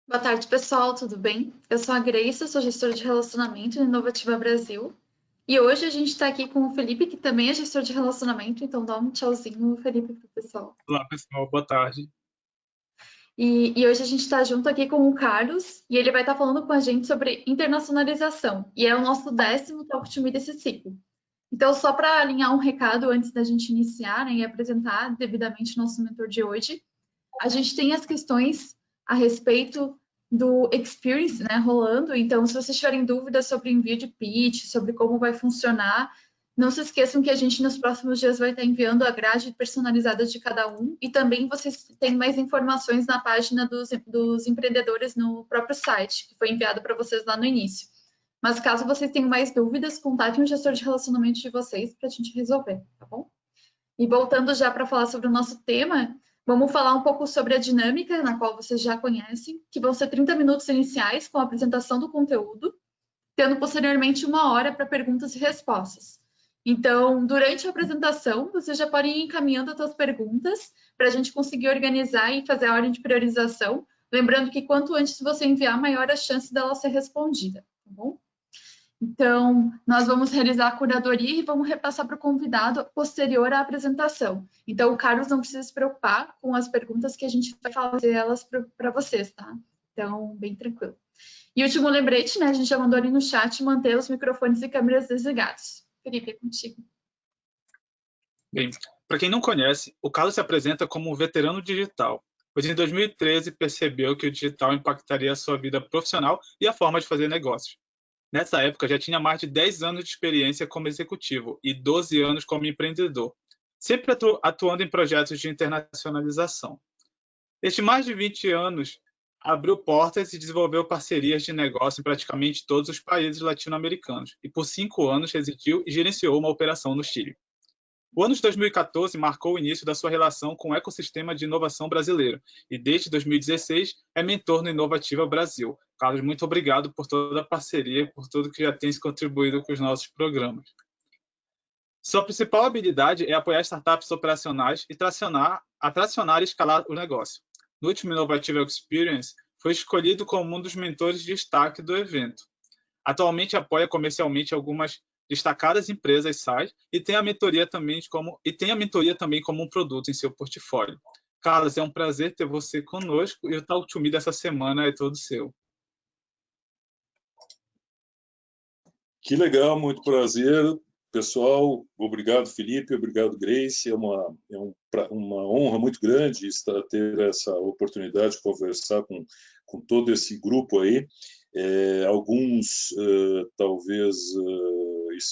Boa tarde, pessoal, tudo bem? Eu sou a Grace, eu sou gestora de relacionamento no Inovativa Brasil. E hoje a gente está aqui com o Felipe, que também é gestor de relacionamento, então dá um tchauzinho, Felipe, para o pessoal. Olá, pessoal. Boa tarde. E hoje a gente está junto aqui com o Carlos, e ele vai estar falando com a gente sobre internacionalização. E é o nosso 10º Talk to Me desse ciclo. Então, só para alinhar um recado antes da gente iniciar, né, e apresentar devidamente o nosso mentor de hoje, a gente tem as questões a respeito do experience, né, rolando. Então, se vocês tiverem dúvidas sobre envio de pitch, sobre como vai funcionar, não se esqueçam que a gente nos próximos dias vai estar enviando a grade personalizada de cada um e também vocês têm mais informações na página dos empreendedores no próprio site, que foi enviado para vocês lá no início. Mas caso vocês tenham mais dúvidas, contatem o gestor de relacionamento de vocês para a gente resolver, tá bom? E voltando já para falar sobre o nosso tema, vamos falar um pouco sobre a dinâmica, na qual vocês já conhecem, que vão ser 30 minutos iniciais com a apresentação do conteúdo, tendo posteriormente 1 hora para perguntas e respostas. Então, durante a apresentação, vocês já podem ir encaminhando as suas perguntas para a gente conseguir organizar e fazer a ordem de priorização. Lembrando que quanto antes você enviar, maior a chance dela ser respondida, tá bom? Então, nós vamos realizar a curadoria e vamos repassar para o convidado posterior à apresentação. Então, o Carlos não precisa se preocupar com as perguntas que a gente vai fazer elas para vocês, tá? Então, bem tranquilo. E último lembrete, né? A gente já mandou ali no chat manter os microfones e câmeras desligados. Felipe, é contigo. Bem, para quem não conhece, o Carlos se apresenta como um veterano digital, pois em 2013 percebeu que o digital impactaria a sua vida profissional e a forma de fazer negócios. Nessa época, já tinha mais de 10 anos de experiência como executivo e 12 anos como empreendedor, sempre atuando em projetos de internacionalização. Estes mais de 20 anos abriu portas e desenvolveu parcerias de negócio em praticamente todos os países latino-americanos, e por 5 anos residiu e gerenciou uma operação no Chile. O ano de 2014 marcou o início da sua relação com o ecossistema de inovação brasileiro e, desde 2016, é mentor no Inovativa Brasil. Carlos, muito obrigado por toda a parceria e por tudo que já tem contribuído com os nossos programas. Sua principal habilidade é apoiar startups operacionais e atracionar e escalar o negócio. No último Innovative Experience, foi escolhido como um dos mentores de destaque do evento. Atualmente apoia comercialmente algumas destacadas empresas SaaS e tem a mentoria também como um produto em seu portfólio. Carlos, é um prazer ter você conosco e o Talk to Me dessa semana é todo seu. Que legal, muito prazer, pessoal. Obrigado, Felipe. Obrigado, Grace. Uma honra muito grande ter essa oportunidade de conversar com todo esse grupo aí. Alguns, talvez,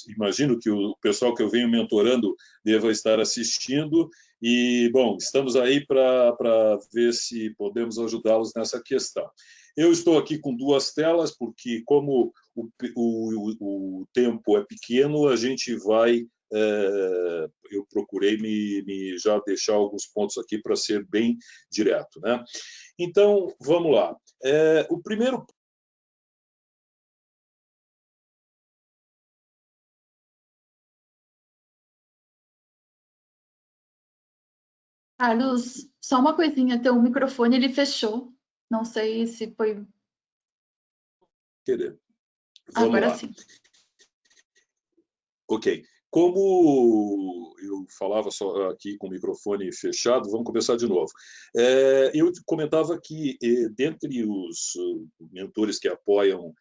imagino que o pessoal que eu venho mentorando deva estar assistindo. E, bom, estamos aí para ver se podemos ajudá-los nessa questão. Eu estou aqui com 2 telas, porque como o tempo é pequeno, a gente vai... eu procurei me já deixar alguns pontos aqui para ser bem direto, né? Então, vamos lá. O primeiro... Carlos, só uma coisinha, teu microfone ele fechou. Não sei se foi. Vamos Agora lá. sim. Ok. Como eu falava só aqui com o microfone fechado, vamos começar de novo. Eu comentava que, dentre os mentores que apoiam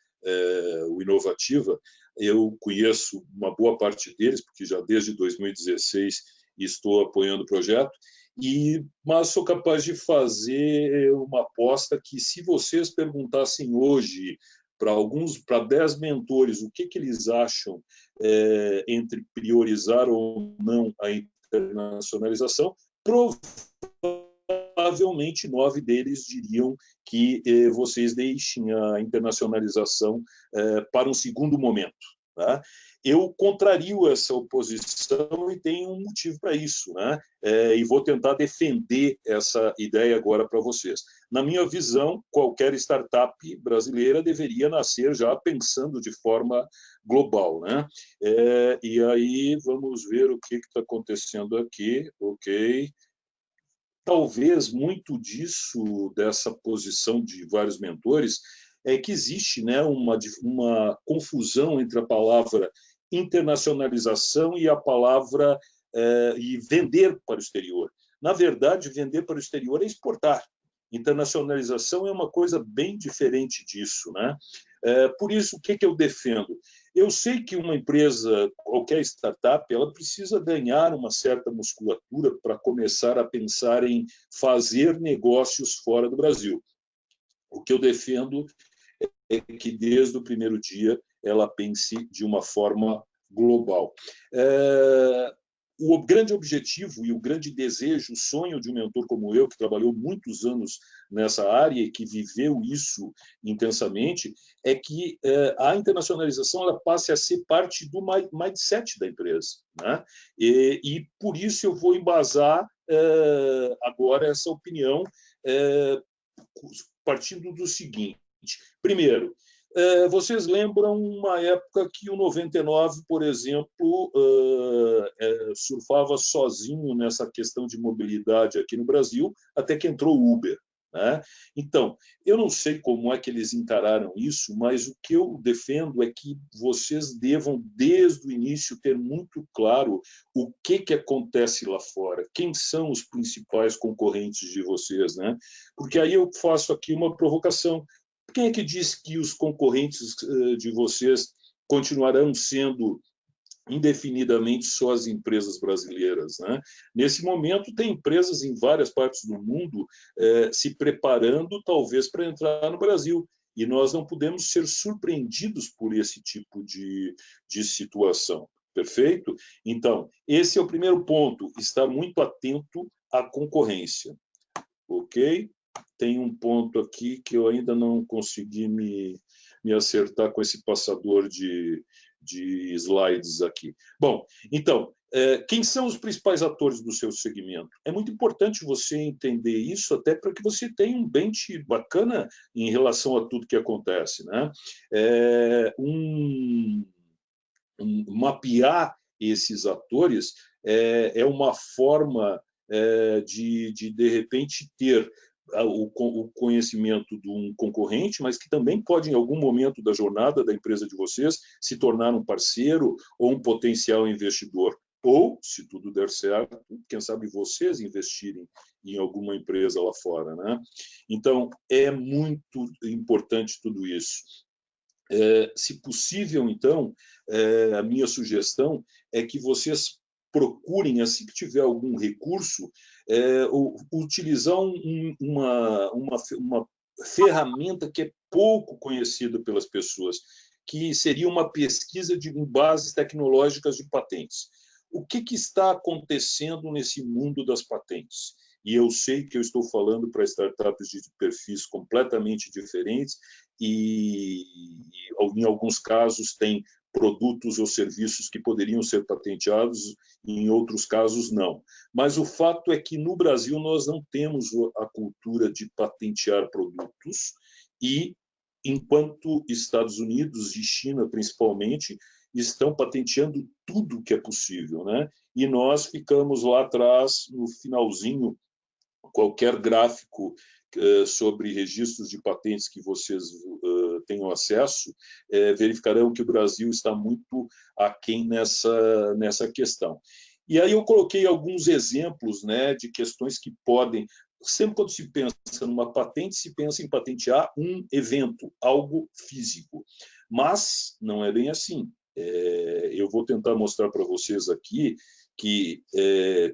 o Inovativa, eu conheço uma boa parte deles, porque já desde 2016 estou apoiando o projeto, mas sou capaz de fazer uma aposta que, se vocês perguntassem hoje para 10 mentores o que eles acham entre priorizar ou não a internacionalização, provavelmente 9 deles diriam que vocês deixem a internacionalização para um segundo momento. Tá? Eu contrario essa oposição e tenho um motivo para isso, né? E vou tentar defender essa ideia agora para vocês. Na minha visão, qualquer startup brasileira deveria nascer já pensando de forma global, né? E aí vamos ver o que está acontecendo aqui. Ok. talvez muito disso, dessa posição de vários mentores, é que existe, né, uma confusão entre a palavra internacionalização e a palavra e vender para o exterior. Na verdade, vender para o exterior é exportar. Internacionalização é uma coisa bem diferente disso, né? Por isso, o que eu defendo? Eu sei que uma empresa, qualquer startup, ela precisa ganhar uma certa musculatura para começar a pensar em fazer negócios fora do Brasil. O que eu defendo é que, desde o primeiro dia, ela pense de uma forma global. O grande objetivo e o grande desejo, o sonho de um mentor como eu, que trabalhou muitos anos nessa área e que viveu isso intensamente, é que a internacionalização ela passe a ser parte do mindset da empresa, né? E por isso eu vou embasar agora essa opinião partindo do seguinte. Primeiro, vocês lembram uma época que o 99, por exemplo, surfava sozinho nessa questão de mobilidade aqui no Brasil, até que entrou o Uber, né? Então, eu não sei como é que eles encararam isso, mas o que eu defendo é que vocês devam, desde o início, ter muito claro o que acontece lá fora, quem são os principais concorrentes de vocês, né? Porque aí eu faço aqui uma provocação. Quem é que diz que os concorrentes de vocês continuarão sendo indefinidamente só as empresas brasileiras, né? Nesse momento, tem empresas em várias partes do mundo se preparando, talvez, para entrar no Brasil. E nós não podemos ser surpreendidos por esse tipo de situação. Perfeito? Então, esse é o primeiro ponto, estar muito atento à concorrência. Ok? Tem um ponto aqui que eu ainda não consegui me acertar com esse passador de slides aqui. Bom, então, quem são os principais atores do seu segmento? É muito importante você entender isso, até para que você tenha um bench bacana em relação a tudo que acontece, né? Mapear esses atores é uma forma de repente, ter o conhecimento de um concorrente, mas que também pode, em algum momento da jornada da empresa de vocês, se tornar um parceiro ou um potencial investidor. Ou, se tudo der certo, quem sabe vocês investirem em alguma empresa lá fora, né? Então, é muito importante tudo isso. Se possível, então, a minha sugestão é que vocês procurem, assim que tiver algum recurso, utilizar uma ferramenta que é pouco conhecida pelas pessoas, que seria uma pesquisa em bases tecnológicas de patentes. O que está acontecendo nesse mundo das patentes? E eu sei que eu estou falando para startups de perfis completamente diferentes e em alguns casos, tem produtos ou serviços que poderiam ser patenteados, e em outros casos, não. Mas o fato é que, no Brasil, nós não temos a cultura de patentear produtos e, enquanto Estados Unidos e China, principalmente, estão patenteando tudo que é possível, né? E nós ficamos lá atrás, no finalzinho. Qualquer gráfico sobre registros de patentes que vocês tenham acesso, verificarão que o Brasil está muito aquém nessa questão. E aí eu coloquei alguns exemplos, né, de questões que podem... Sempre quando se pensa numa patente, se pensa em patentear um evento, algo físico. Mas não é bem assim. Eu vou tentar mostrar para vocês aqui que,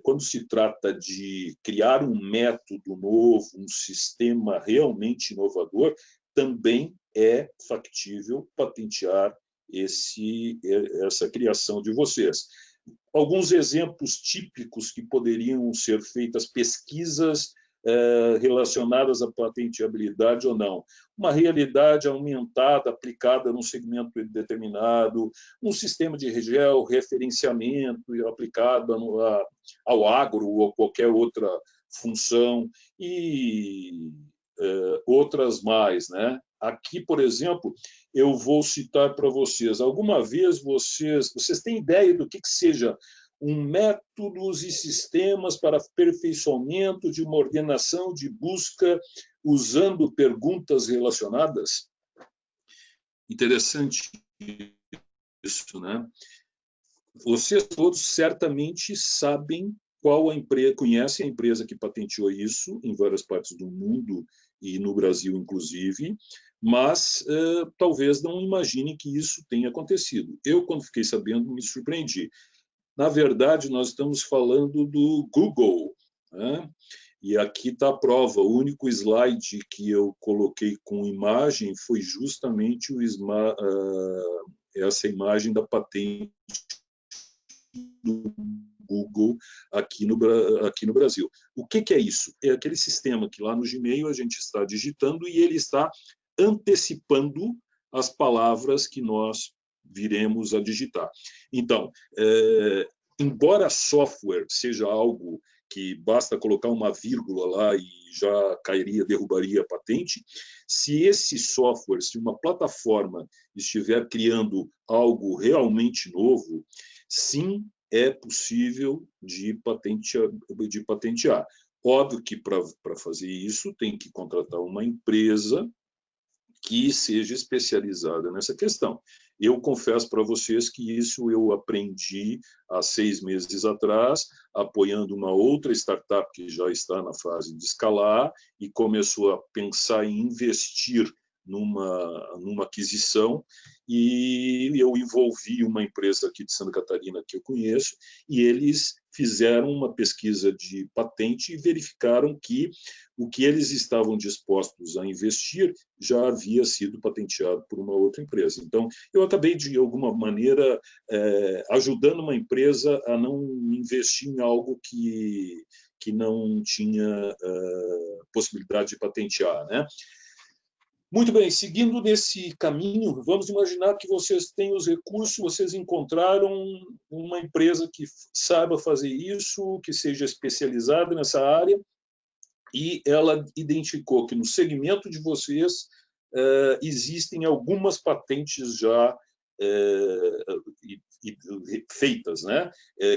quando se trata de criar um método novo, um sistema realmente inovador, também é factível patentear essa criação de vocês. Alguns exemplos típicos que poderiam ser feitas pesquisas relacionadas à patenteabilidade ou não. Uma realidade aumentada aplicada num segmento determinado, um sistema de georreferenciamento aplicado ao agro ou a qualquer outra função e outras mais, né? Aqui, por exemplo, eu vou citar para vocês. Alguma vez vocês têm ideia do que seja métodos e sistemas para aperfeiçoamento de uma ordenação de busca usando perguntas relacionadas. Interessante isso, né? Vocês todos certamente sabem qual a empresa, conhecem a empresa que patenteou isso em várias partes do mundo e no Brasil, inclusive, mas talvez não imaginem que isso tenha acontecido. Eu, quando fiquei sabendo, me surpreendi. Na verdade, nós estamos falando do Google, né? E aqui está a prova. O único slide que eu coloquei com imagem foi justamente essa imagem da patente do Google aqui no Brasil. O que é isso? É aquele sistema que lá no Gmail a gente está digitando e ele está antecipando as palavras que nós viremos a digitar. Então, embora software seja algo que basta colocar uma vírgula lá e já cairia, derrubaria a patente, se esse software, se uma plataforma estiver criando algo realmente novo, sim, é possível de patentear. Óbvio que para fazer isso tem que contratar uma empresa que seja especializada nessa questão. Eu confesso para vocês que isso eu aprendi há 6 meses atrás, apoiando uma outra startup que já está na fase de escalar e começou a pensar em investir numa aquisição, e eu envolvi uma empresa aqui de Santa Catarina que eu conheço, e eles fizeram uma pesquisa de patente e verificaram que o que eles estavam dispostos a investir já havia sido patenteado por uma outra empresa. Então, eu acabei, de alguma maneira, ajudando uma empresa a não investir em algo que não tinha possibilidade de patentear, né? Muito bem, seguindo nesse caminho, vamos imaginar que vocês têm os recursos, vocês encontraram uma empresa que saiba fazer isso, que seja especializada nessa área, e ela identificou que no segmento de vocês existem algumas patentes já feitas, né?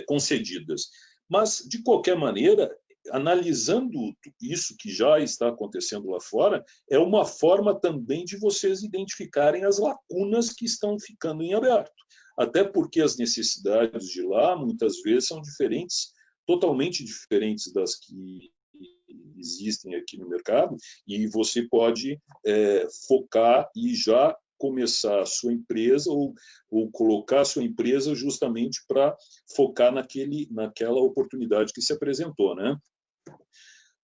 Concedidas. Mas, de qualquer maneira, analisando isso que já está acontecendo lá fora, é uma forma também de vocês identificarem as lacunas que estão ficando em aberto. Até porque as necessidades de lá, muitas vezes, são diferentes, totalmente diferentes das que existem aqui no mercado, e você pode focar e já começar a sua empresa ou colocar a sua empresa justamente para focar naquela oportunidade que se apresentou, né?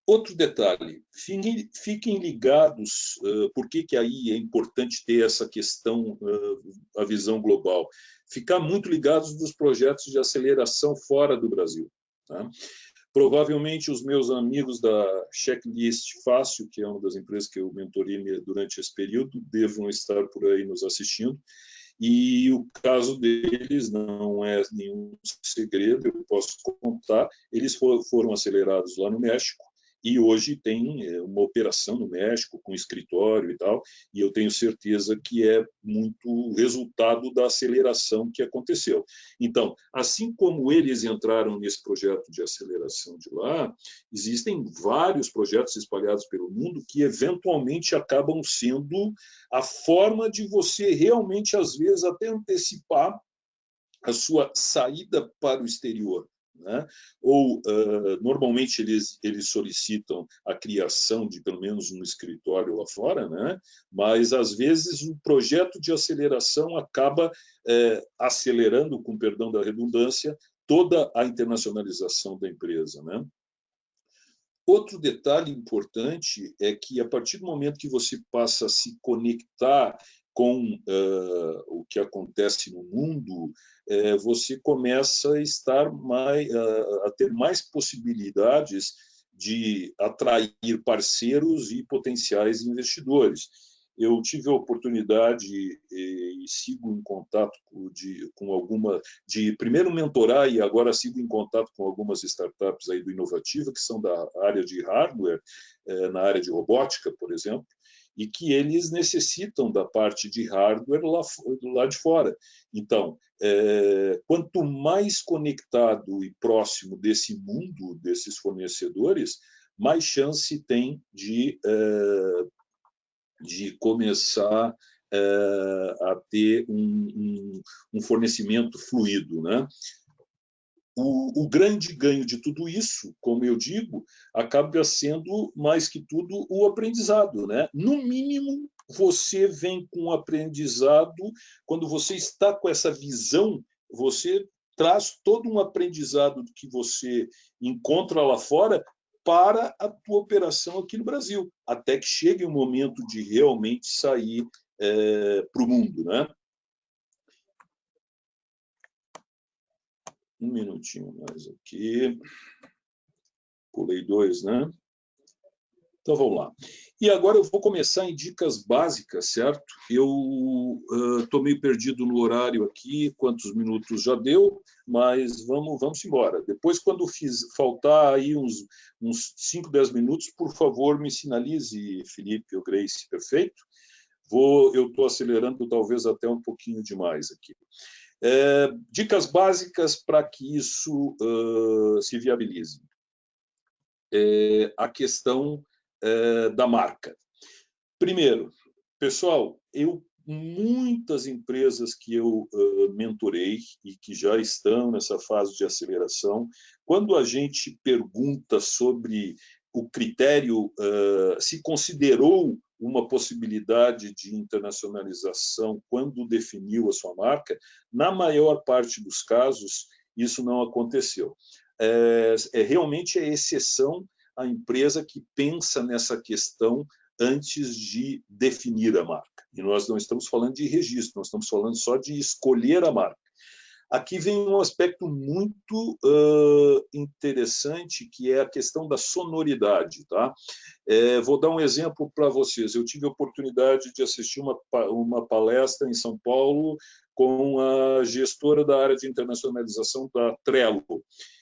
Outro detalhe, fiquem ligados, por que aí é importante ter essa questão, a visão global, ficar muito ligados dos projetos de aceleração fora do Brasil, tá? Provavelmente os meus amigos da Checklist Fácil, que é uma das empresas que eu mentorei durante esse período, devam estar por aí nos assistindo. E o caso deles não é nenhum segredo, eu posso contar. Eles foram acelerados lá no México e hoje tem uma operação no México com escritório e tal, e eu tenho certeza que é muito resultado da aceleração que aconteceu. Então, assim como eles entraram nesse projeto de aceleração de lá, existem vários projetos espalhados pelo mundo que eventualmente acabam sendo a forma de você realmente, às vezes, até antecipar a sua saída para o exterior, né? Ou, normalmente, eles solicitam a criação de, pelo menos, um escritório lá fora, né? Mas, às vezes, o projeto de aceleração acaba acelerando, com perdão da redundância, toda a internacionalização da empresa, né? Outro detalhe importante é que, a partir do momento que você passa a se conectar com o que acontece no mundo, você começa a ter mais possibilidades de atrair parceiros e potenciais investidores. eu tive a oportunidade e sigo em contato com alguma, de primeiro mentorar e agora sigo em contato com algumas startups aí do Inovativa, que são da área de hardware, na área de robótica, por exemplo, e que eles necessitam da parte de hardware lá de fora. Então, quanto mais conectado e próximo desse mundo, desses fornecedores, mais chance tem de começar a ter um fornecimento fluido, né? O grande ganho de tudo isso, como eu digo, acaba sendo, mais que tudo, o aprendizado, né? No mínimo, você vem com um aprendizado, quando você está com essa visão, você traz todo um aprendizado que você encontra lá fora para a tua operação aqui no Brasil, até que chegue o momento de realmente sair para o mundo, né? Um minutinho mais aqui. Pulei 2, né? Então, vamos lá. E agora eu vou começar em dicas básicas, certo? Eu estou meio perdido no horário aqui, quantos minutos já deu, mas vamos embora. Depois, quando faltar aí uns 5, 10 minutos, por favor, me sinalize, Felipe ou Grace, perfeito? Eu estou acelerando talvez até um pouquinho demais aqui. Dicas básicas para que isso se viabilize. A questão da marca. Primeiro, pessoal, muitas empresas que eu mentorei e que já estão nessa fase de aceleração, quando a gente pergunta sobre o critério, se considerou uma possibilidade de internacionalização quando definiu a sua marca, na maior parte dos casos, isso não aconteceu. Realmente é exceção a empresa que pensa nessa questão antes de definir a marca. E nós não estamos falando de registro, nós estamos falando só de escolher a marca. Aqui vem um aspecto muito interessante, que é a questão da sonoridade. Tá? Vou dar um exemplo para vocês. Eu tive a oportunidade de assistir uma palestra em São Paulo com a gestora da área de internacionalização da Trello.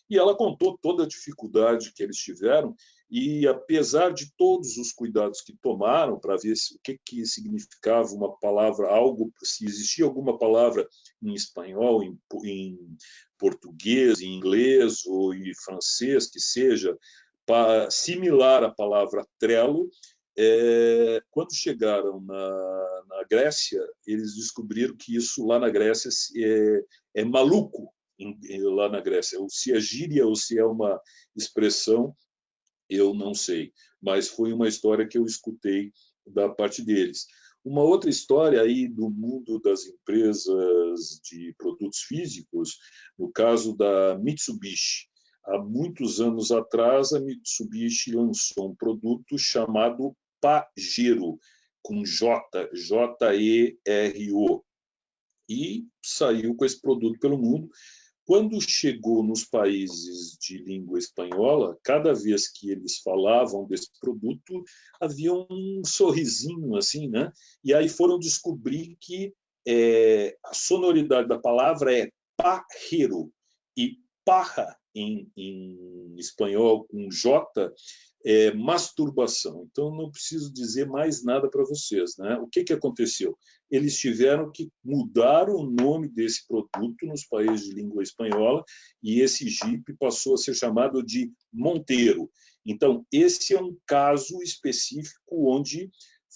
E ela contou toda a dificuldade que eles tiveram e, apesar de todos os cuidados que tomaram para ver o que significava uma palavra, se existia alguma palavra em espanhol, em português, em inglês ou em francês, que seja, similar à palavra Trello, quando chegaram na Grécia, eles descobriram que isso lá na Grécia é maluco, lá na Grécia. Ou se é gíria ou se é uma expressão, eu não sei, mas foi uma história que eu escutei da parte deles. Uma outra história aí do mundo das empresas de produtos físicos, no caso da Mitsubishi. Há muitos anos atrás, a Mitsubishi lançou um produto chamado Pajero, com J-E-R-O, e saiu com esse produto pelo mundo. Quando chegou nos países de língua espanhola, cada vez que eles falavam desse produto, havia um sorrisinho assim, né? E aí foram descobrir que a sonoridade da palavra é pajero, e parra em espanhol com J é masturbação. Então não preciso dizer mais nada para vocês, né? O que aconteceu? Eles tiveram que mudar o nome desse produto nos países de língua espanhola e esse Jeep passou a ser chamado de Monteiro. Então, esse é um caso específico onde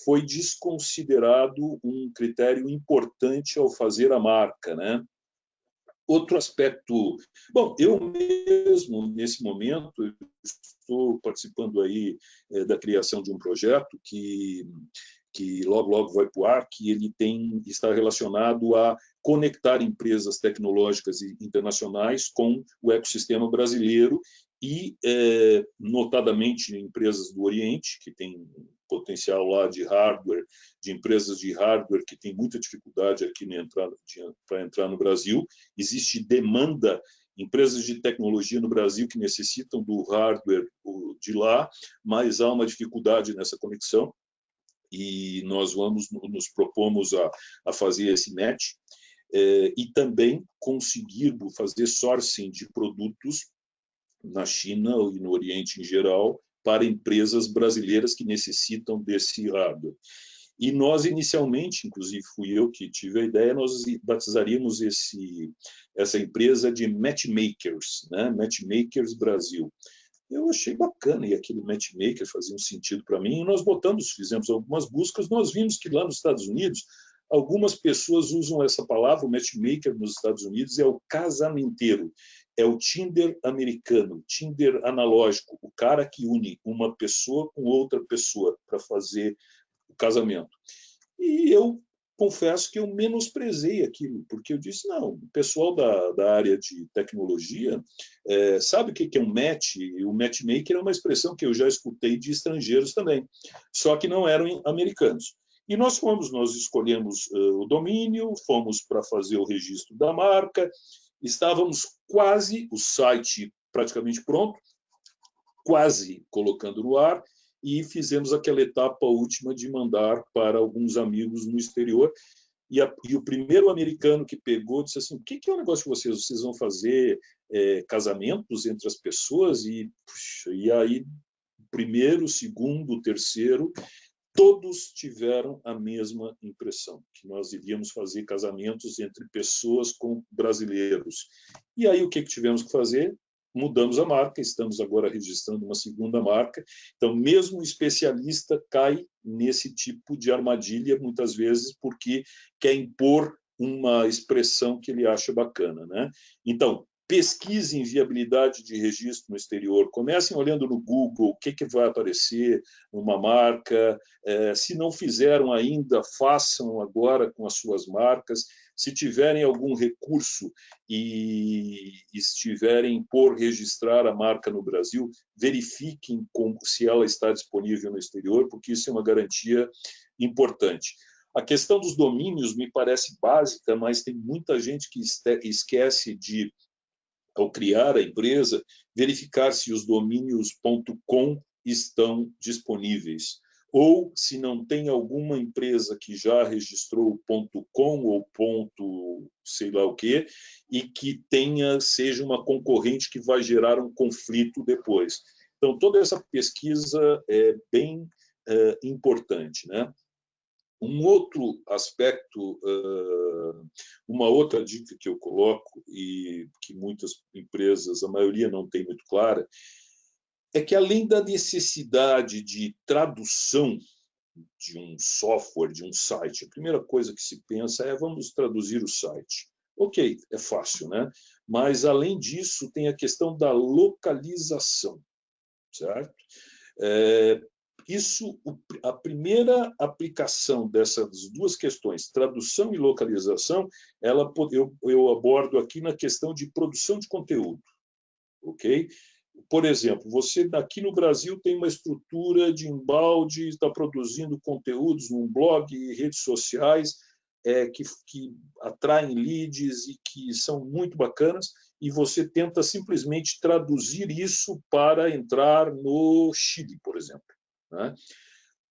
foi desconsiderado um critério importante ao fazer a marca, né? Outro aspecto... Bom, eu mesmo, nesse momento, estou participando aí da criação de um projeto que logo vai para o ar, que ele está relacionado a conectar empresas tecnológicas internacionais com o ecossistema brasileiro e, notadamente, empresas do Oriente, que tem potencial lá de hardware, de empresas de hardware que tem muita dificuldade aqui para entrar no Brasil. Existe demanda, empresas de tecnologia no Brasil que necessitam do hardware de lá, mas há uma dificuldade nessa conexão. e nós nos propomos a fazer esse match, e também conseguir fazer sourcing de produtos na China e no Oriente em geral para empresas brasileiras que necessitam desse hardware. E nós, inicialmente, inclusive fui eu que tive a ideia, nós batizaríamos essa empresa de Matchmakers, né? Matchmakers Brasil. Eu achei bacana, e aquele matchmaker fazia um sentido para mim, e nós fizemos algumas buscas, nós vimos que lá nos Estados Unidos, algumas pessoas usam essa palavra, o matchmaker nos Estados Unidos é o casamenteiro, é o Tinder americano, o Tinder analógico, o cara que une uma pessoa com outra pessoa para fazer o casamento. E eu confesso que eu menosprezei aquilo, porque eu disse, não, o pessoal da área de tecnologia sabe o que é um match, e o matchmaker é uma expressão que eu já escutei de estrangeiros também, só que não eram americanos. E nós escolhemos o domínio, fomos para fazer o registro da marca, estávamos quase, o site praticamente pronto, quase colocando no ar, e fizemos aquela etapa última de mandar para alguns amigos no exterior. E o primeiro americano que pegou disse assim, o que é o negócio de vocês? Vocês vão fazer casamentos entre as pessoas? E aí, o primeiro, o segundo, o terceiro, todos tiveram a mesma impressão, que nós iríamos fazer casamentos entre pessoas com brasileiros. E aí, o que tivemos que fazer? Mudamos a marca, estamos agora registrando uma segunda marca. Então, mesmo o especialista cai nesse tipo de armadilha, muitas vezes, porque quer impor uma expressão que ele acha bacana, né? Então, pesquisem viabilidade de registro no exterior, comecem olhando no Google o que vai aparecer numa marca, se não fizeram ainda, façam agora com as suas marcas. Se tiverem algum recurso e estiverem por registrar a marca no Brasil, verifiquem se ela está disponível no exterior, porque isso é uma garantia importante. A questão dos domínios me parece básica, mas tem muita gente que esquece de, ao criar a empresa, verificar se os domínios .com estão disponíveis. Ou se não tem alguma empresa que já registrou .com ou sei lá o quê, e que seja uma concorrente que vai gerar um conflito depois. Então, toda essa pesquisa é bem importante, né? Um outro aspecto, uma outra dica que eu coloco, e que muitas empresas, a maioria não tem muito clara, é que além da necessidade de tradução de um software, de um site, a primeira coisa que se pensa é vamos traduzir o site. Ok, é fácil, né? Mas, além disso, tem a questão da localização, certo? A primeira aplicação dessas duas questões, tradução e localização, eu abordo aqui na questão de produção de conteúdo, ok? Por exemplo, você aqui no Brasil tem uma estrutura de embalde, está produzindo conteúdos num blog e redes sociais que atraem leads e que são muito bacanas, e você tenta simplesmente traduzir isso para entrar no Chile, por exemplo, né?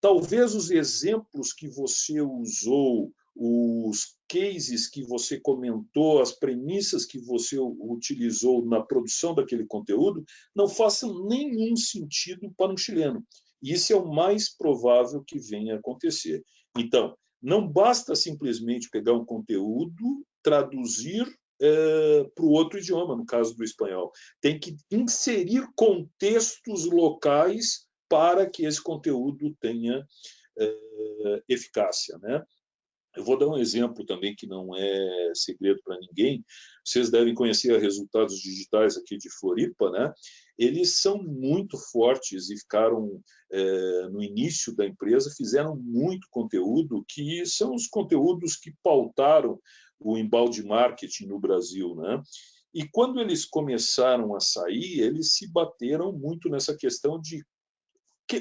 Talvez os exemplos que você usou, os cases que você comentou, as premissas que você utilizou na produção daquele conteúdo não façam nenhum sentido para um chileno. E isso é o mais provável que venha a acontecer. Então, não basta simplesmente pegar um conteúdo, traduzir para o outro idioma, no caso do espanhol. Tem que inserir contextos locais para que esse conteúdo tenha eficácia, né? Eu vou dar um exemplo também que não é segredo para ninguém. Vocês devem conhecer a Resultados Digitais aqui de Floripa, né? Eles são muito fortes e ficaram, no início da empresa, fizeram muito conteúdo, que são os conteúdos que pautaram o embalde marketing no Brasil, né? E quando eles começaram a sair, eles se bateram muito nessa questão de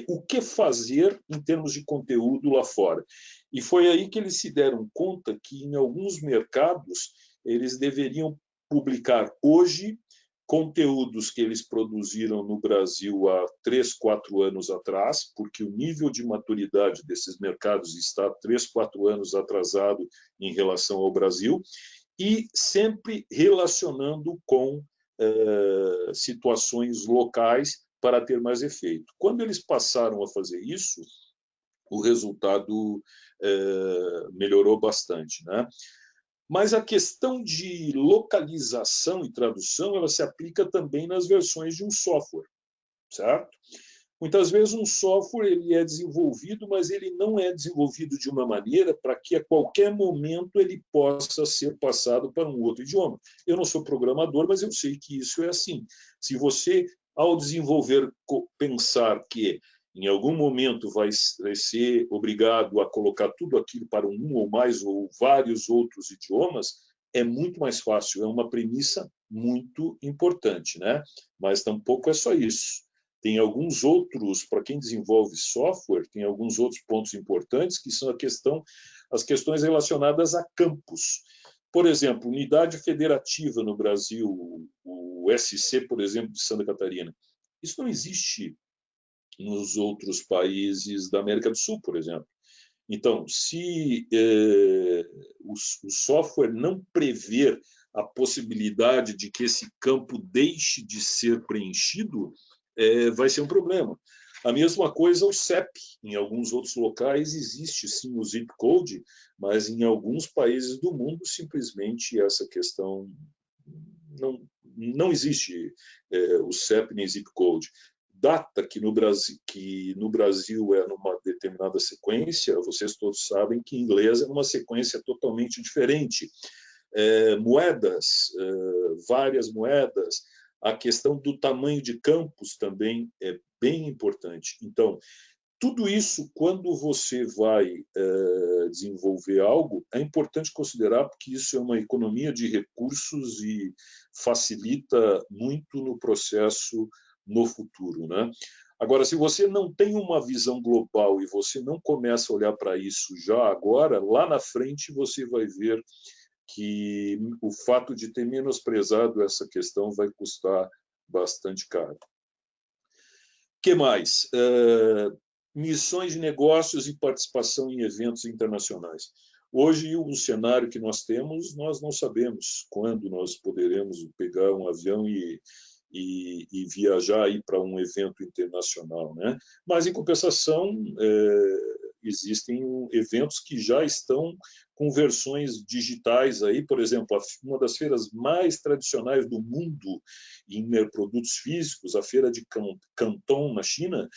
o que fazer em termos de conteúdo lá fora. E foi aí que eles se deram conta que, em alguns mercados, eles deveriam publicar hoje conteúdos que eles produziram no Brasil há 3, 4 anos atrás, porque o nível de maturidade desses mercados está 3, 4 anos atrasado em relação ao Brasil, e sempre relacionando com situações locais para ter mais efeito. Quando eles passaram a fazer isso, o resultado melhorou bastante, né? Mas a questão de localização e tradução, ela se aplica também nas versões de um software, certo? Muitas vezes um software ele é desenvolvido, mas ele não é desenvolvido de uma maneira para que a qualquer momento ele possa ser passado para um outro idioma. Eu não sou programador, mas eu sei que isso é assim. Se você, ao desenvolver, pensar que em algum momento vai ser obrigado a colocar tudo aquilo para um ou mais ou vários outros idiomas, é muito mais fácil. É uma premissa muito importante, né? Mas tampouco é só isso. Tem alguns outros, para quem desenvolve software, tem alguns outros pontos importantes que são as questões relacionadas a campos. Por exemplo, unidade federativa no Brasil, o SC, por exemplo, de Santa Catarina. Isso não existe nos outros países da América do Sul, por exemplo. Então, se o software não prever a possibilidade de que esse campo deixe de ser preenchido, vai ser um problema. A mesma coisa o CEP. Em alguns outros locais existe sim o zip code, mas em alguns países do mundo simplesmente essa questão não existe o CEP nem zip code. Data que no Brasil é numa determinada sequência, vocês todos sabem que em inglês é numa sequência totalmente diferente. Moedas, várias moedas, a questão do tamanho de campos também é bem importante. Então, tudo isso, quando você vai desenvolver algo, é importante considerar porque isso é uma economia de recursos e facilita muito no processo no futuro, né? Agora, se você não tem uma visão global e você não começa a olhar para isso já agora, lá na frente você vai ver que o fato de ter menosprezado essa questão vai custar bastante caro. O que mais? Missões de negócios e participação em eventos internacionais. Hoje, o cenário que nós temos, nós não sabemos quando nós poderemos pegar um avião e viajar aí para um evento internacional, né? Mas, em compensação, existem eventos que já estão com versões digitais aí, por exemplo, uma das feiras mais tradicionais do mundo em produtos físicos, a feira de Canton, na China,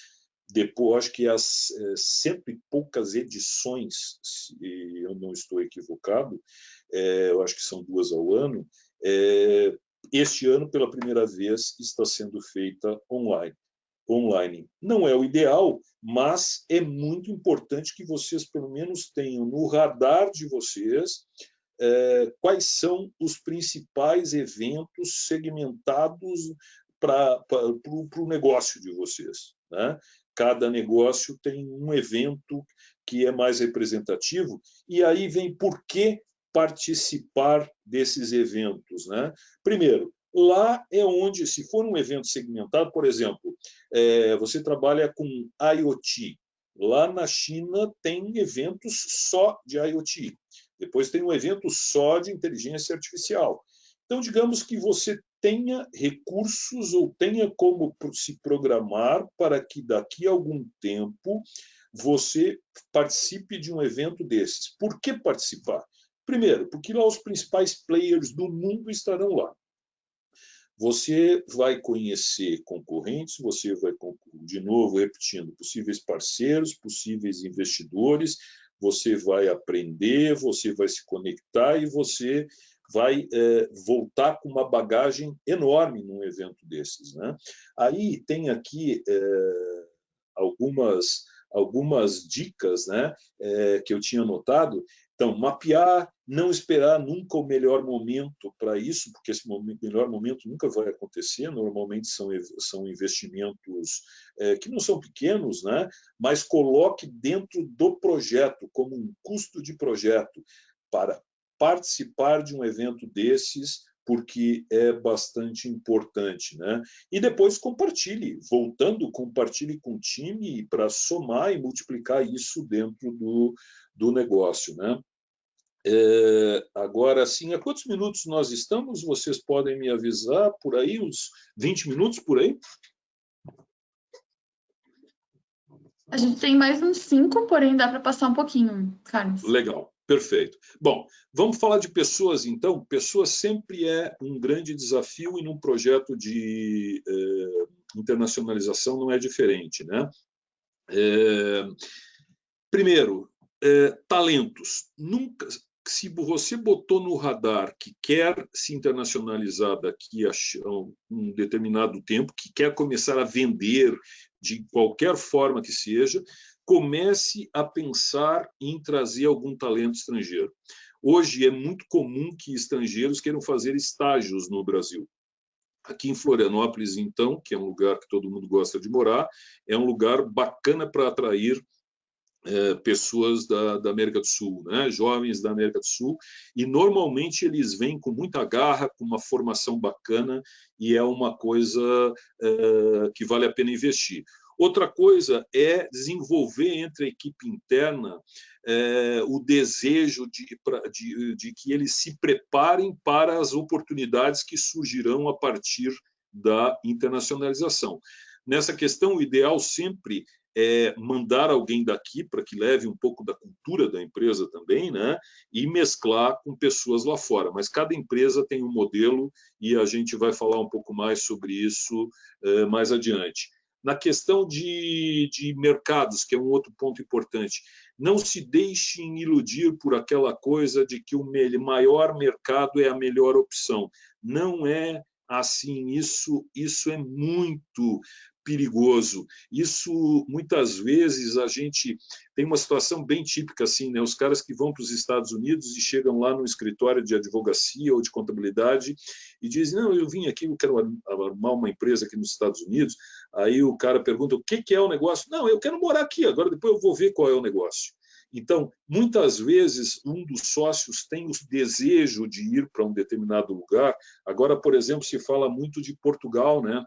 depois, acho que as 100 e poucas edições, se eu não estou equivocado, eu acho que são 2 ao ano, este ano, pela primeira vez, está sendo feita online. Não é o ideal, mas é muito importante que vocês, pelo menos, tenham no radar de vocês quais são os principais eventos segmentados para o negócio de vocês, né? Cada negócio tem um evento que é mais representativo, e aí vem por que participar desses eventos, né? Primeiro, lá é onde, se for um evento segmentado, por exemplo, você trabalha com IoT. Lá na China tem eventos só de IoT. Depois tem um evento só de inteligência artificial. Então, digamos que você tenha recursos ou tenha como se programar para que daqui a algum tempo você participe de um evento desses. Por que participar? Primeiro, porque lá os principais players do mundo estarão lá. Você vai conhecer concorrentes, você vai, de novo, repetindo, possíveis parceiros, possíveis investidores, você vai aprender, você vai se conectar e você vai voltar com uma bagagem enorme num evento desses, né? Aí tem aqui algumas dicas, né, que eu tinha anotado. Então, mapear, não esperar nunca o melhor momento para isso, porque esse melhor momento nunca vai acontecer. Normalmente são investimentos que não são pequenos, né? Mas coloque dentro do projeto, como um custo de projeto, para participar de um evento desses, porque é bastante importante, né? E depois compartilhe, compartilhe com o time para somar e multiplicar isso dentro do negócio, né? Agora, sim, há quantos minutos nós estamos? Vocês podem me avisar por aí, uns 20 minutos por aí? A gente tem mais uns 5, porém dá para passar um pouquinho, Carlos. Legal, perfeito. Bom, vamos falar de pessoas, então. Pessoas sempre é um grande desafio e num projeto de internacionalização não é diferente, né? Primeiro, talentos. Nunca, se você botou no radar que quer se internacionalizar daqui a um determinado tempo, que quer começar a vender de qualquer forma que seja, comece a pensar em trazer algum talento estrangeiro. Hoje é muito comum que estrangeiros queiram fazer estágios no Brasil. Aqui em Florianópolis, então, que é um lugar que todo mundo gosta de morar, é um lugar bacana para atrair pessoas da América do Sul, né? Jovens da América do Sul, e normalmente eles vêm com muita garra, com uma formação bacana, e é uma coisa que vale a pena investir. Outra coisa é desenvolver entre a equipe interna o desejo de que eles se preparem para as oportunidades que surgirão a partir da internacionalização. Nessa questão, o ideal sempre é mandar alguém daqui para que leve um pouco da cultura da empresa também, né? E mesclar com pessoas lá fora. Mas cada empresa tem um modelo e a gente vai falar um pouco mais sobre isso mais adiante. Na questão de mercados, que é um outro ponto importante, não se deixem iludir por aquela coisa de que o maior mercado é a melhor opção. Não é assim, isso é muito perigoso. Isso, muitas vezes, a gente tem uma situação bem típica assim, né? Os caras que vão para os Estados Unidos e chegam lá no escritório de advocacia ou de contabilidade e dizem, não, eu vim aqui, eu quero armar uma empresa aqui nos Estados Unidos. Aí o cara pergunta, o que é o negócio? Não, eu quero morar aqui, agora depois eu vou ver qual é o negócio. Então, muitas vezes, um dos sócios tem o desejo de ir para um determinado lugar. Agora, por exemplo, se fala muito de Portugal, né?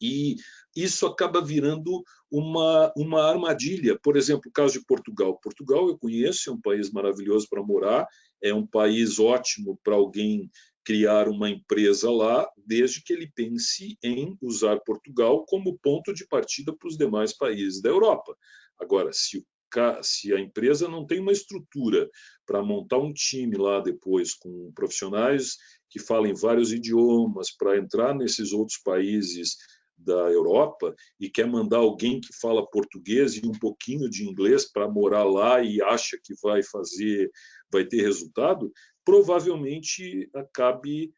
E isso acaba virando uma armadilha. Por exemplo, o caso de Portugal. Portugal eu conheço, é um país maravilhoso para morar, é um país ótimo para alguém criar uma empresa lá, desde que ele pense em usar Portugal como ponto de partida para os demais países da Europa. Agora, se a empresa não tem uma estrutura para montar um time lá depois com profissionais que falem vários idiomas, para entrar nesses outros países da Europa e quer mandar alguém que fala português e um pouquinho de inglês para morar lá e acha que vai ter resultado, provavelmente acabe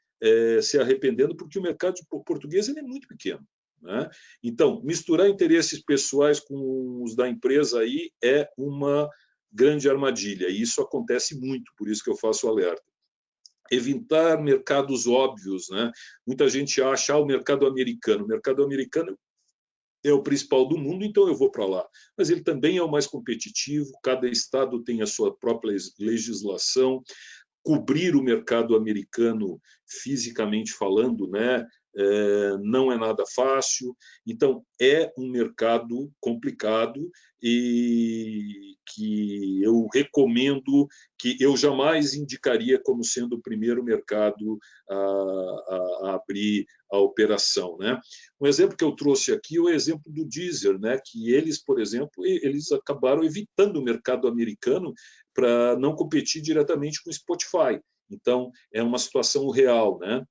se arrependendo, porque o mercado de português ele é muito pequeno, né? Então, misturar interesses pessoais com os da empresa aí é uma grande armadilha, e isso acontece muito, por isso que eu faço alerta. Evitar mercados óbvios, né? Muita gente acha o mercado americano. O mercado americano é o principal do mundo, então eu vou para lá. Mas ele também é o mais competitivo, cada estado tem a sua própria legislação. Cobrir o mercado americano, fisicamente falando, né? Não é nada fácil. Então, é um mercado complicado e que eu recomendo, que eu jamais indicaria como sendo o primeiro mercado a abrir a operação, né? Um exemplo que eu trouxe aqui é o exemplo do Deezer, né? Que eles, por exemplo, eles acabaram evitando o mercado americano para não competir diretamente com o Spotify. Então, é uma situação real, né?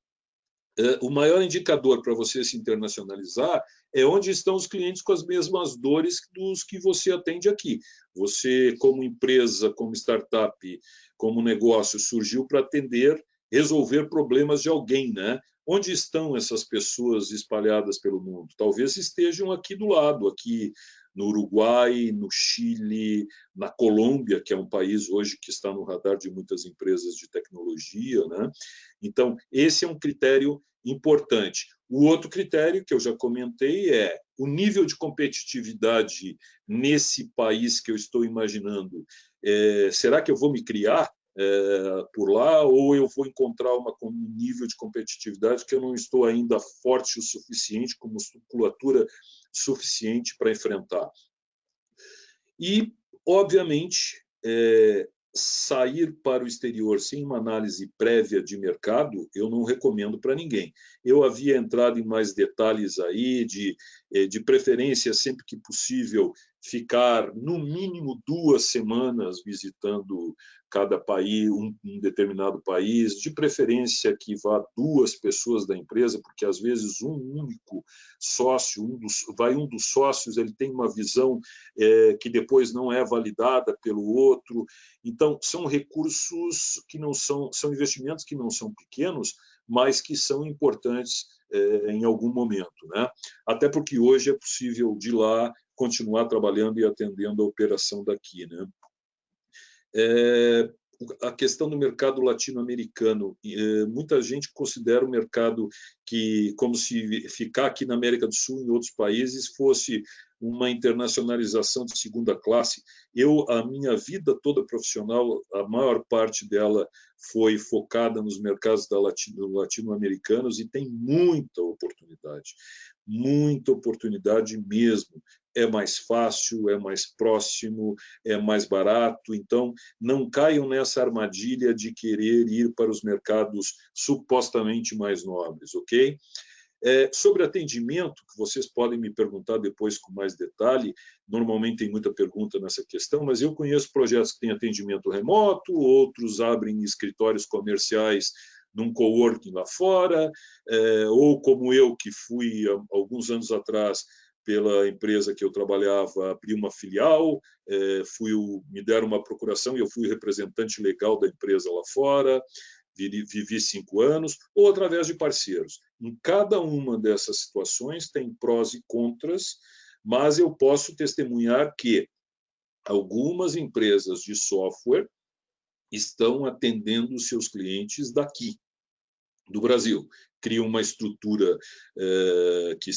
O maior indicador para você se internacionalizar é onde estão os clientes com as mesmas dores dos que você atende aqui. Você, como empresa, como startup, como negócio, surgiu para resolver problemas de alguém, né? Onde estão essas pessoas espalhadas pelo mundo? Talvez estejam aqui do lado, aqui no Uruguai, no Chile, na Colômbia, que é um país hoje que está no radar de muitas empresas de tecnologia, né? Então, esse é um critério importante. O outro critério que eu já comentei é o nível de competitividade nesse país que eu estou imaginando. Será que eu vou me criar por lá, ou eu vou encontrar um nível de competitividade que eu não estou ainda forte o suficiente, com musculatura suficiente para enfrentar. E, obviamente, sair para o exterior sem uma análise prévia de mercado, eu não recomendo para ninguém. Eu havia entrado em mais detalhes aí, de preferência, sempre que possível, ficar no mínimo 2 semanas visitando cada país, um determinado país, de preferência que vá 2 pessoas da empresa, porque às vezes um único sócio, um dos sócios, ele tem uma visão que depois não é validada pelo outro. Então, são recursos que não são investimentos que não são pequenos, mas que são importantes em algum momento, né? Até porque hoje é possível de lá continuar trabalhando e atendendo a operação daqui, né? A questão do mercado latino-americano, muita gente considera o mercado como se ficar aqui na América do Sul, em outros países, fosse uma internacionalização de segunda classe. A minha vida toda profissional, a maior parte dela foi focada nos mercados latino-americanos e tem muita oportunidade mesmo. É mais fácil, é mais próximo, é mais barato. Então, não caiam nessa armadilha de querer ir para os mercados supostamente mais nobres, ok? Sobre atendimento, que vocês podem me perguntar depois com mais detalhe, normalmente tem muita pergunta nessa questão, mas eu conheço projetos que têm atendimento remoto, outros abrem escritórios comerciais num coworking lá fora, ou como eu, que fui, alguns anos atrás, pela empresa que eu trabalhava, abri uma filial, me deram uma procuração e eu fui representante legal da empresa lá fora, vivi 5 anos, ou através de parceiros. Em cada uma dessas situações tem prós e contras, mas eu posso testemunhar que algumas empresas de software estão atendendo os seus clientes daqui, do Brasil. Criam uma estrutura que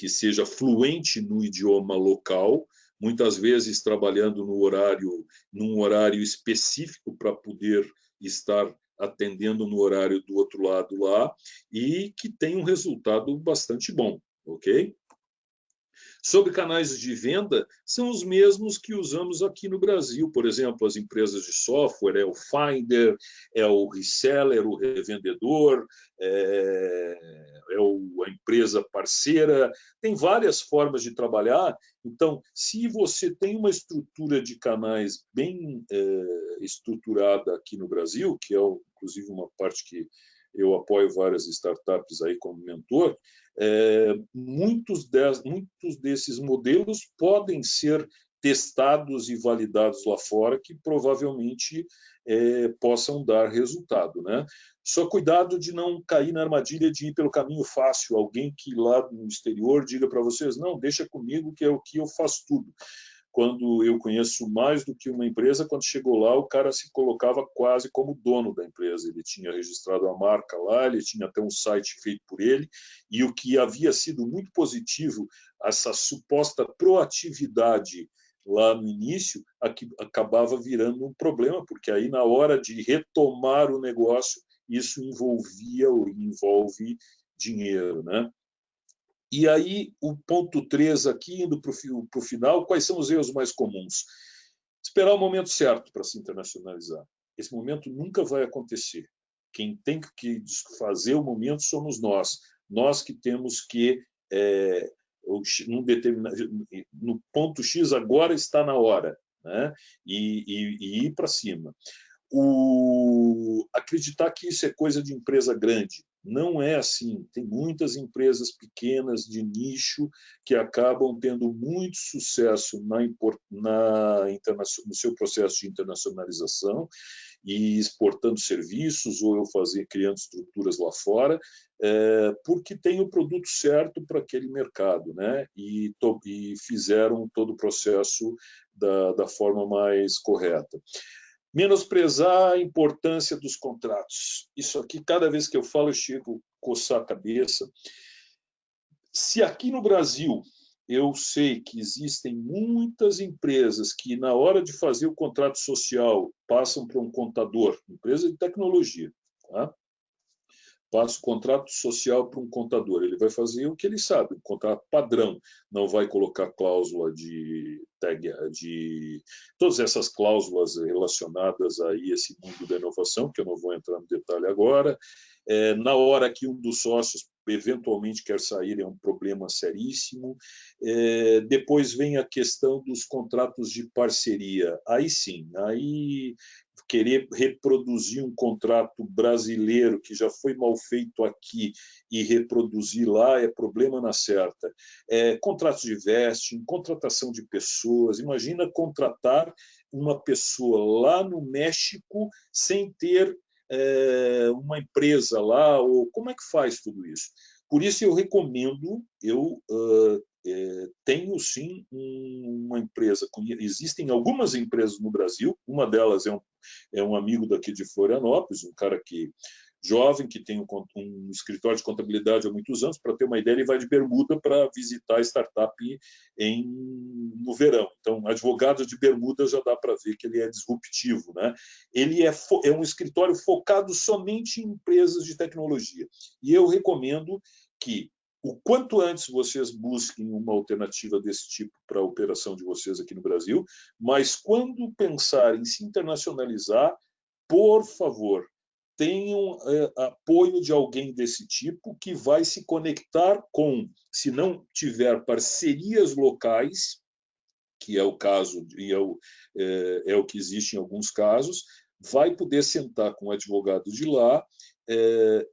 seja fluente no idioma local, muitas vezes trabalhando num horário específico para poder estar atendendo no horário do outro lado lá, e que tem um resultado bastante bom, ok? Sobre canais de venda, são os mesmos que usamos aqui no Brasil. Por exemplo, as empresas de software, é o Finder, é o reseller, o revendedor, a empresa parceira. Tem várias formas de trabalhar. Então, se você tem uma estrutura de canais bem estruturada aqui no Brasil, que é, inclusive, uma parte que eu apoio várias startups aí como mentor, muitos desses modelos podem ser testados e validados lá fora, que provavelmente possam dar resultado, né? Só cuidado de não cair na armadilha de ir pelo caminho fácil, alguém que lá no exterior diga para vocês, não, deixa comigo que é o que eu faço tudo. Quando eu conheço mais do que uma empresa, quando chegou lá, o cara se colocava quase como dono da empresa. Ele tinha registrado a marca lá, ele tinha até um site feito por ele, e o que havia sido muito positivo, essa suposta proatividade lá no início, acabava virando um problema, porque aí na hora de retomar o negócio, isso envolvia ou envolve dinheiro, né? E aí, o ponto 3 aqui, indo para o final, quais são os erros mais comuns? Esperar o momento certo para se internacionalizar. Esse momento nunca vai acontecer. Quem tem que fazer o momento somos nós. Nós que temos que, no ponto X, agora está na hora, né? E ir para cima. Acreditar que isso é coisa de empresa grande. Não é assim. Tem muitas empresas pequenas de nicho que acabam tendo muito sucesso no seu processo de internacionalização e exportando serviços, ou criando estruturas lá fora, porque tem o produto certo para aquele mercado, né? E fizeram todo o processo da forma mais correta. Menosprezar a importância dos contratos. Isso aqui, cada vez que eu falo, eu chego a coçar a cabeça. Se aqui no Brasil eu sei que existem muitas empresas que, na hora de fazer o contrato social, passam para um contador, empresa de tecnologia, tá? Passa o contrato social para um contador. Ele vai fazer o que ele sabe, um contrato padrão. Não vai colocar cláusula de todas essas cláusulas relacionadas a esse mundo da inovação, que eu não vou entrar no detalhe agora. Na hora que um dos sócios eventualmente quer sair, é um problema seríssimo. Depois vem a questão dos contratos de parceria. Aí sim, aí querer reproduzir um contrato brasileiro que já foi mal feito aqui e reproduzir lá é problema na certa. Contratos de vesting, contratação de pessoas. Imagina contratar uma pessoa lá no México sem ter uma empresa lá, ou como é que faz tudo isso? Por isso eu recomendo, tenho sim uma empresa, existem algumas empresas no Brasil, uma delas é um amigo daqui de Florianópolis, um cara jovem, que tem um escritório de contabilidade há muitos anos. Para ter uma ideia, ele vai de bermuda para visitar a startup no verão. Então, advogado de bermuda já dá para ver que ele é disruptivo, né? Ele é um escritório focado somente em empresas de tecnologia. E eu recomendo que o quanto antes vocês busquem uma alternativa desse tipo para a operação de vocês aqui no Brasil, mas quando pensarem em se internacionalizar, por favor, tenham apoio de alguém desse tipo que vai se conectar com, se não tiver parcerias locais, que é o caso, e é o que existe em alguns casos, vai poder sentar com o advogado de lá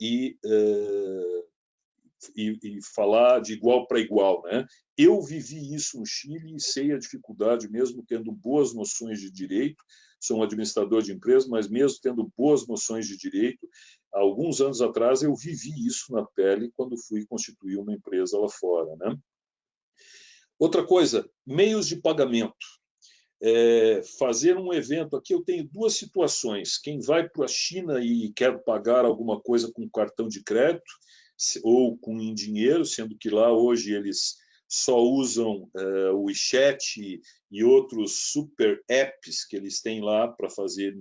e falar de igual para igual, né? Eu vivi isso no Chile e sei a dificuldade, mesmo tendo boas noções de direito. Sou um administrador de empresas, mas mesmo tendo boas noções de direito, há alguns anos atrás eu vivi isso na pele quando fui constituir uma empresa lá fora, né? Outra coisa, meios de pagamento. Fazer um evento. Aqui eu tenho duas situações. Quem vai para a China e quer pagar alguma coisa com cartão de crédito ou em dinheiro, sendo que lá hoje eles só usam o WeChat e outros super apps que eles têm lá para fazer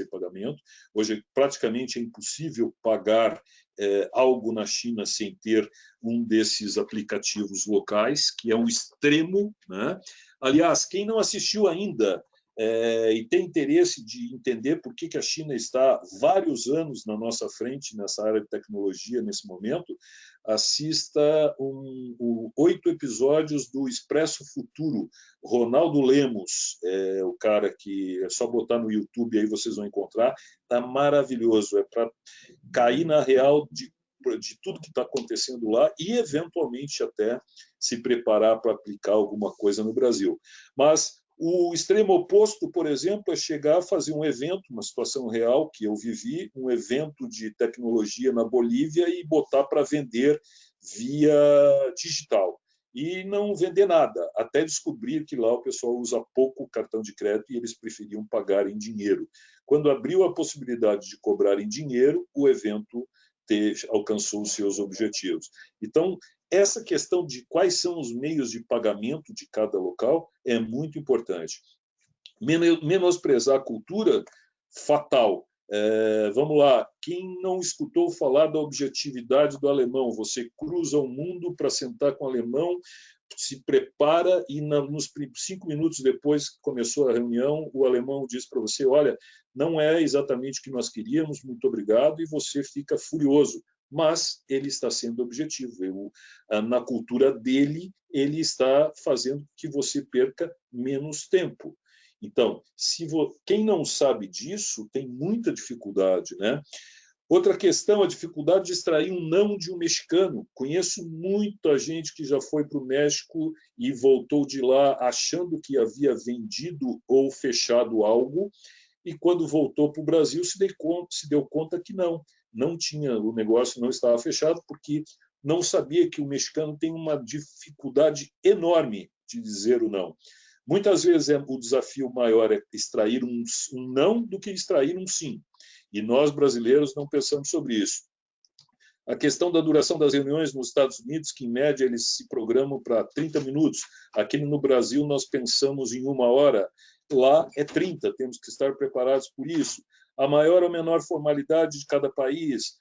pagamento. Hoje praticamente é impossível pagar algo na China sem ter um desses aplicativos locais, que é um extremo, né? Aliás, quem não assistiu ainda e tem interesse de entender por que a China está vários anos na nossa frente nessa área de tecnologia nesse momento, assista 8 episódios do Expresso Futuro. Ronaldo Lemos, o cara que é só botar no YouTube, aí vocês vão encontrar, está maravilhoso, é para cair na real de tudo que está acontecendo lá e, eventualmente, até se preparar para aplicar alguma coisa no Brasil. Mas o extremo oposto, por exemplo, é chegar a fazer um evento, uma situação real que eu vivi, um evento de tecnologia na Bolívia e botar para vender via digital. E não vender nada, até descobrir que lá o pessoal usa pouco cartão de crédito e eles preferiam pagar em dinheiro. Quando abriu a possibilidade de cobrar em dinheiro, o evento alcançou os seus objetivos. Então, essa questão de quais são os meios de pagamento de cada local é muito importante. Menosprezar a cultura, fatal. Vamos lá, quem não escutou falar da objetividade do alemão? Você cruza o mundo para sentar com o alemão, se prepara e nos 5 minutos depois que começou a reunião, o alemão diz para você, olha, não é exatamente o que nós queríamos, muito obrigado, e você fica furioso. Mas ele está sendo objetivo. Na cultura dele, ele está fazendo que você perca menos tempo. Então, quem não sabe disso tem muita dificuldade, né? Outra questão, a dificuldade de extrair um não de um mexicano. Conheço muita gente que já foi para o México e voltou de lá achando que havia vendido ou fechado algo, e quando voltou para o Brasil se deu conta que não tinha, o negócio não estava fechado, porque não sabia que o mexicano tem uma dificuldade enorme de dizer o não. Muitas vezes o desafio maior é extrair um não do que extrair um sim. E nós, brasileiros, não pensamos sobre isso. A questão da duração das reuniões nos Estados Unidos, que em média eles se programam para 30 minutos. Aqui no Brasil nós pensamos em 1 hora, lá é 30, temos que estar preparados por isso. A maior ou menor formalidade de cada país.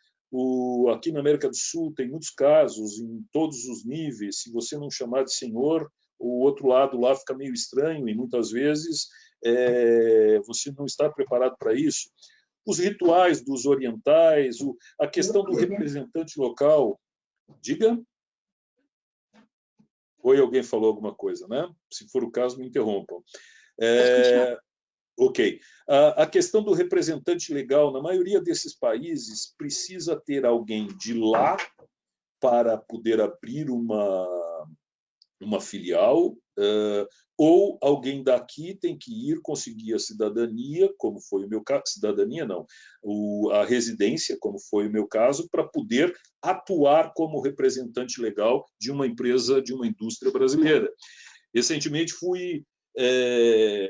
Aqui na América do Sul tem muitos casos, em todos os níveis, se você não chamar de senhor, o outro lado lá fica meio estranho e muitas vezes você não está preparado para isso. Os rituais dos orientais, a questão do representante local. Diga. Oi, alguém falou alguma coisa, né? Se for o caso, me interrompam. Ok. A questão do representante legal, na maioria desses países, precisa ter alguém de lá para poder abrir uma filial, ou alguém daqui tem que ir conseguir a cidadania, como foi o meu caso, cidadania não, a residência, como foi o meu caso, para poder atuar como representante legal de uma empresa, de uma indústria brasileira. Recentemente fui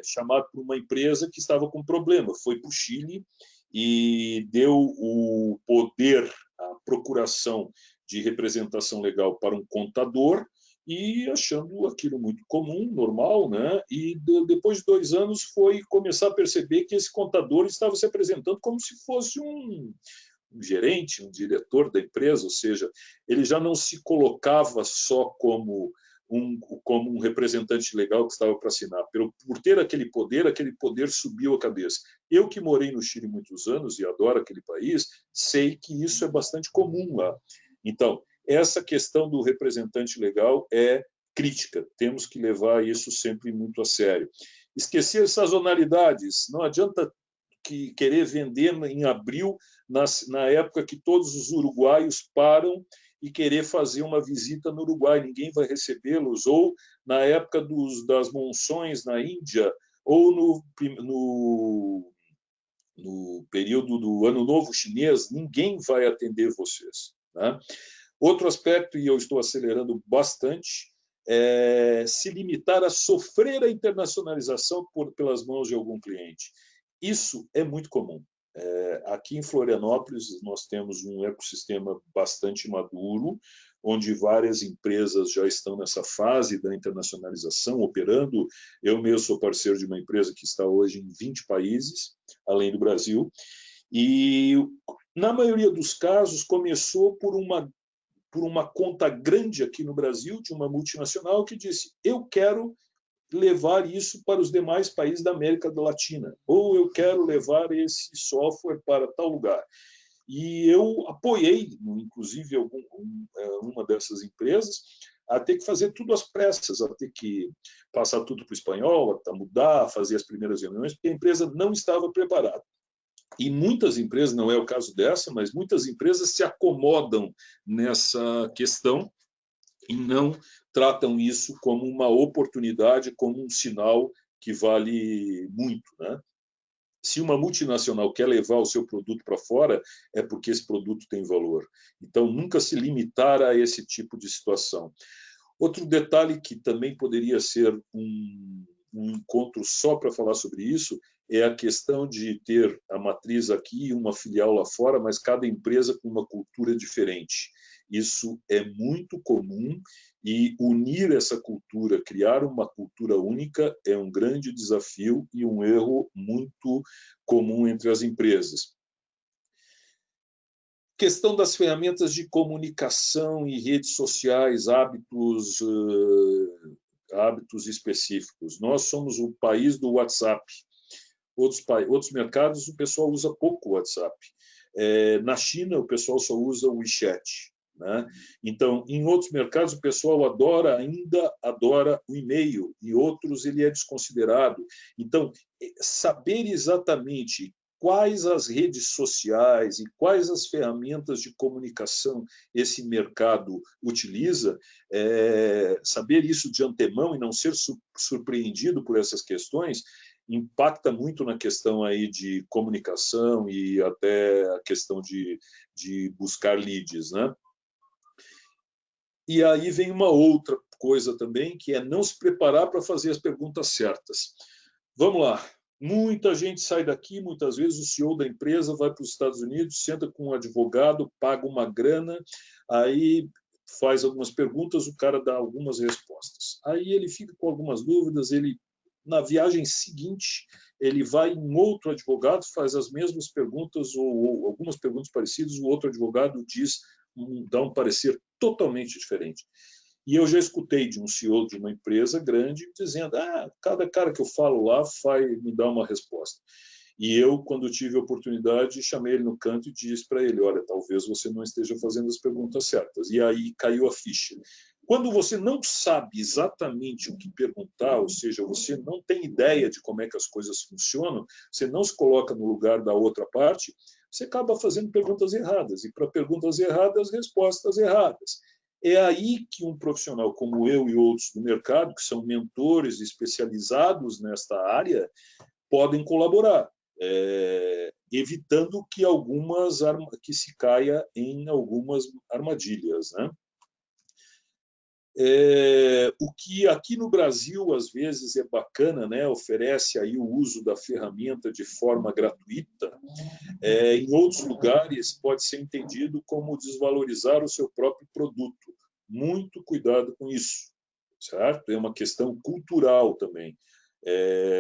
chamado por uma empresa que estava com problema, foi para o Chile e deu o poder, a procuração de representação legal para um contador, e achando aquilo muito comum, normal, né? E depois de 2 anos foi começar a perceber que esse contador estava se apresentando como se fosse um gerente, um diretor da empresa, ou seja, ele já não se colocava só como um representante legal que estava para assinar. Por ter aquele poder subiu a cabeça. Eu que morei no Chile muitos anos e adoro aquele país, sei que isso é bastante comum lá. Então, essa questão do representante legal é crítica. Temos que levar isso sempre muito a sério. Esquecer sazonalidades. Não adianta querer vender em abril, na época que todos os uruguaios param e querer fazer uma visita no Uruguai. Ninguém vai recebê-los. Ou na época das monções na Índia, ou no período do Ano Novo Chinês, ninguém vai atender vocês, né? Outro aspecto, e eu estou acelerando bastante, é se limitar a sofrer a internacionalização pelas mãos de algum cliente. Isso é muito comum. Aqui em Florianópolis, nós temos um ecossistema bastante maduro, onde várias empresas já estão nessa fase da internacionalização, operando. Eu mesmo sou parceiro de uma empresa que está hoje em 20 países, além do Brasil, e na maioria dos casos começou por uma conta grande aqui no Brasil, de uma multinacional, que disse: eu quero levar isso para os demais países da América Latina, ou eu quero levar esse software para tal lugar. E eu apoiei, inclusive, uma dessas empresas a ter que fazer tudo às pressas, a ter que passar tudo para o espanhol, a mudar, fazer as primeiras reuniões, porque a empresa não estava preparada. E muitas empresas, não é o caso dessa, mas muitas empresas se acomodam nessa questão e não tratam isso como uma oportunidade, como um sinal que vale muito, né? Se uma multinacional quer levar o seu produto para fora, é porque esse produto tem valor. Então, nunca se limitar a esse tipo de situação. Outro detalhe que também poderia ser um encontro só para falar sobre isso é a questão de ter a matriz aqui e uma filial lá fora, mas cada empresa com uma cultura diferente. Isso é muito comum e unir essa cultura, criar uma cultura única, é um grande desafio e um erro muito comum entre as empresas. Questão das ferramentas de comunicação e redes sociais, hábitos específicos. Nós somos o país do WhatsApp. Outros mercados, o pessoal usa pouco o WhatsApp. Na China, o pessoal só usa o WeChat, né? Então, em outros mercados, o pessoal ainda adora o e-mail, e outros ele é desconsiderado. Então, saber exatamente quais as redes sociais e quais as ferramentas de comunicação esse mercado utiliza, saber isso de antemão e não ser surpreendido por essas questões, impacta muito na questão aí de comunicação e até a questão de buscar leads, né? E aí vem uma outra coisa também, que é não se preparar para fazer as perguntas certas. Vamos lá. Muita gente sai daqui, muitas vezes o CEO da empresa vai para os Estados Unidos, senta com um advogado, paga uma grana, aí faz algumas perguntas, o cara dá algumas respostas. Aí ele fica com algumas dúvidas, na viagem seguinte, ele vai em outro advogado, faz as mesmas perguntas ou algumas perguntas parecidas, o outro advogado dá um parecer totalmente diferente. E eu já escutei de um CEO de uma empresa grande dizendo: cada cara que eu falo lá me dá uma resposta. E eu, quando tive a oportunidade, chamei ele no canto e disse para ele: olha, talvez você não esteja fazendo as perguntas certas. E aí caiu a ficha. Quando você não sabe exatamente o que perguntar, ou seja, você não tem ideia de como é que as coisas funcionam, você não se coloca no lugar da outra parte, você acaba fazendo perguntas erradas. E para perguntas erradas, respostas erradas. É aí que um profissional como eu e outros do mercado, que são mentores especializados nesta área, podem colaborar, evitando que se caia em algumas armadilhas, né? O que aqui no Brasil às vezes é bacana, né? Oferece aí o uso da ferramenta de forma gratuita, em outros lugares pode ser entendido como desvalorizar o seu próprio produto. Muito cuidado com isso, certo? É uma questão cultural também.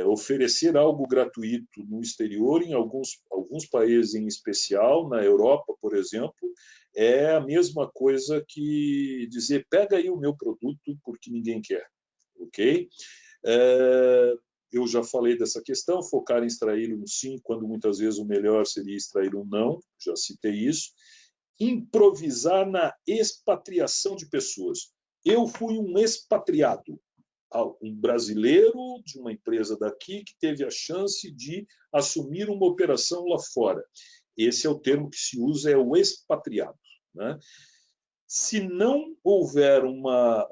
Oferecer algo gratuito no exterior, em alguns países em especial, na Europa, por exemplo, é a mesma coisa que dizer: pega aí o meu produto porque ninguém quer, ok? Eu já falei dessa questão, focar em extrair um sim, quando muitas vezes o melhor seria extrair um não, já citei isso. Improvisar na expatriação de pessoas. Eu fui um expatriado, um brasileiro de uma empresa daqui que teve a chance de assumir uma operação lá fora. Esse é o termo que se usa, é o expatriado, né? Se não houver uma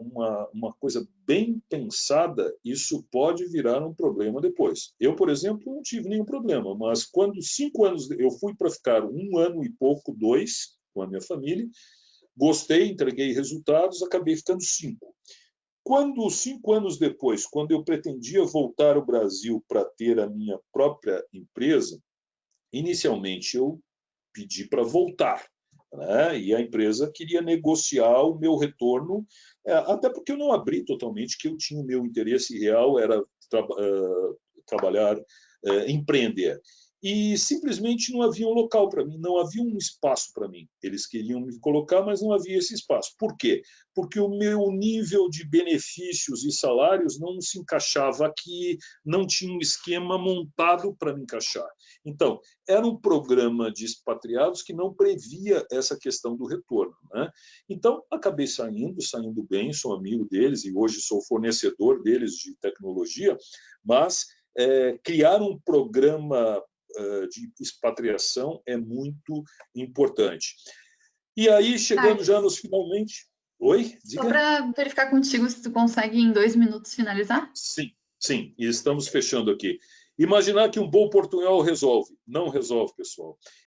coisa bem pensada, isso pode virar um problema depois. Eu, por exemplo, não tive nenhum problema, mas quando 5 anos eu fui para ficar 1 ano e pouco, 2, com a minha família, gostei, entreguei resultados, acabei ficando 5. Quando 5 anos depois, quando eu pretendia voltar ao Brasil para ter a minha própria empresa, inicialmente eu pedi para voltar, né? E a empresa queria negociar o meu retorno, até porque eu não abri totalmente, que eu tinha o meu interesse real, era trabalhar, empreender. E simplesmente não havia um local para mim, não havia um espaço para mim. Eles queriam me colocar, mas não havia esse espaço. Por quê? Porque o meu nível de benefícios e salários não se encaixava aqui, não tinha um esquema montado para me encaixar. Então, era um programa de expatriados que não previa essa questão do retorno, né? Então, acabei saindo bem, sou amigo deles e hoje sou fornecedor deles de tecnologia, mas criar um programa de expatriação é muito importante. E aí, chegando já nos finalmente... Oi? Diga. Só para verificar contigo se tu consegue em 2 minutos finalizar? Sim, e estamos fechando aqui. Imaginar que um bom portunhol resolve. Não resolve, pessoal.